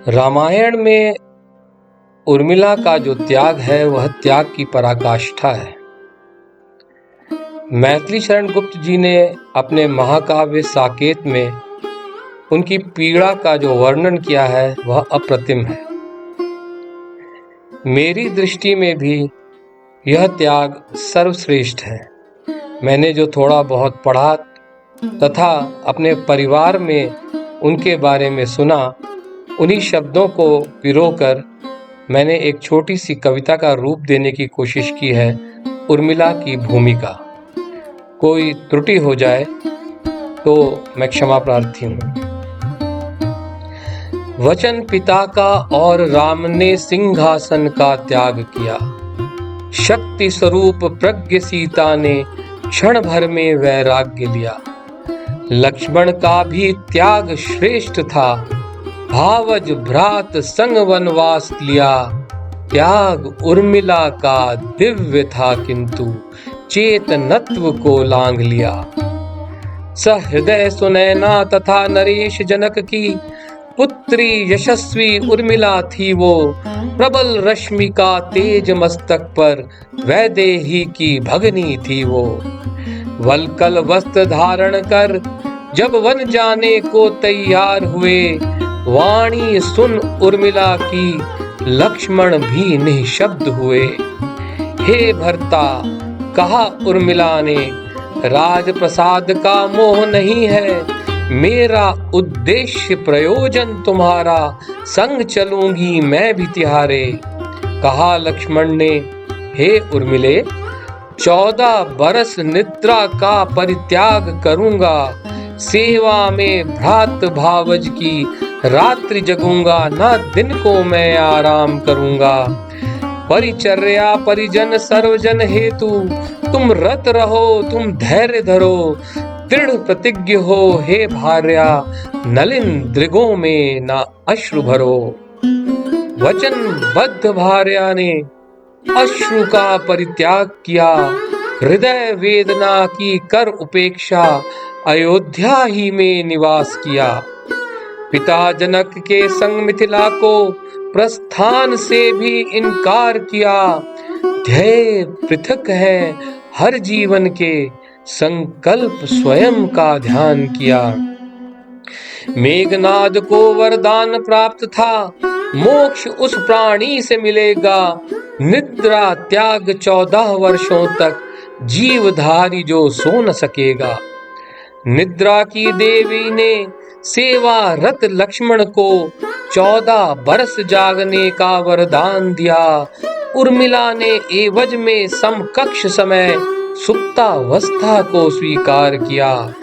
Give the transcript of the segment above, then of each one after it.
रामायण में उर्मिला का जो त्याग है वह त्याग की पराकाष्ठा है। मैथिली शरण गुप्त जी ने अपने महाकाव्य साकेत में उनकी पीड़ा का जो वर्णन किया है वह अप्रतिम है। मेरी दृष्टि में भी यह त्याग सर्वश्रेष्ठ है। मैंने जो थोड़ा बहुत पढ़ा तथा अपने परिवार में उनके बारे में सुना, उन्हीं शब्दों को पिरोकर मैंने एक छोटी सी कविता का रूप देने की कोशिश की है। उर्मिला की भूमिका। कोई त्रुटि हो जाए तो मैं क्षमा प्रार्थी हूँ। वचन पिता का और राम ने सिंहासन का त्याग किया। शक्ति स्वरूप प्रज्ञ सीता ने क्षण भर में वैराग्य लिया। लक्ष्मण का भी त्याग श्रेष्ठ था, भावज भ्रात संग वनवास लिया। त्याग उर्मिला का दिव्य था, किंतु चेतनत्व को लांघ लिया। सहृदय सुनैना तथा नरेश जनक की पुत्री यशस्वी उर्मिला थी वो। प्रबल रश्मि का तेज मस्तक पर वैदेही की भगनी थी वो। वल्कल वस्त्र धारण कर जब वन जाने को तैयार हुए, वाणी सुन उर्मिला की लक्ष्मण भी निःशब्द हुए। हे भर्ता, कहा उर्मिला ने, राजप्रसाद का मोह नहीं है, मेरा उद्देश्य प्रयोजन तुम्हारा, संग चलूंगी मैं भी तिहारे। कहा लक्ष्मण ने, हे उर्मिले, 14 बरस निद्रा का परित्याग करूंगा। सेवा में भ्रात भावज की रात्रि जगूंगा, ना दिन को मैं आराम करूंगा। परिचर्या परिजन सर्वजन हेतु तुम रत रहो, तुम धैर्य धरो। दृढ़ प्रतिज्ञ हो हे भार्या, नलिन दृगों में ना अश्रु भरो। वचनबद्ध भार्या ने अश्रु का परित्याग किया। हृदय वेदना की कर उपेक्षा, अयोध्या ही में निवास किया। पिता जनक के संग मिथिला को प्रस्थान से भी इनकार किया। ध्येय पृथक है हर जीवन के, संकल्प स्वयं का ध्यान किया। मेघनाद को वरदान प्राप्त था, मोक्ष उस प्राणी से मिलेगा। निद्रा त्याग 14 वर्षों तक, जीवधारी जो सो न सकेगा। निद्रा की देवी ने सेवा रत लक्ष्मण को 14 बरस जागने का वरदान दिया। उर्मिला ने एवज में समकक्ष समय सुप्तावस्था को स्वीकार किया।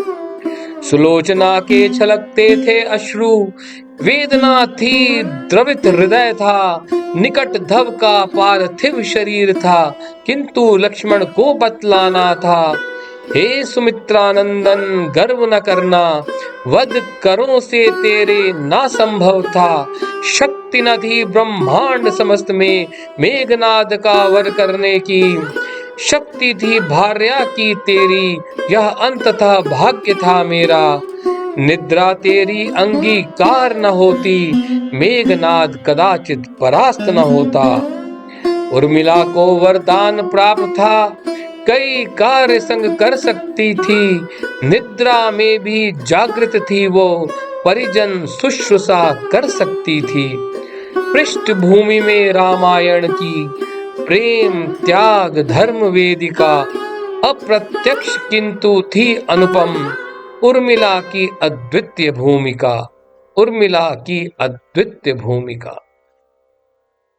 सुलोचना के छलकते थे अश्रु, वेदना थी द्रवित हृदय था। निकट धव का पार्थिव शरीर था, किंतु लक्ष्मण को बतलाना था। हे सुमित्रानंदन, गर्व न करना, वध करों से तेरे ना संभव था। शक्ति न थी ब्रह्मांड समस्त में, मेघनाद का वध करने की। शक्ति थी भार्या की तेरी, यह अंततः भाग्य था मेरा। निद्रा तेरी अंगीकार न होती, मेघनाद कदाचित परास्त न होता। उर्मिला को वरदान प्राप्त था, कई कार्य संग कर सकती थी। निद्रा में भी जागृत थी वो, परिजन शुश्रूषा कर सकती थी। पृष्ठभूमि में रामायण की प्रेम त्याग धर्म वेदिका, अप्रत्यक्ष किंतु थी अनुपम। उर्मिला की अद्वितीय भूमिका, उर्मिला की अद्वितीय भूमिका।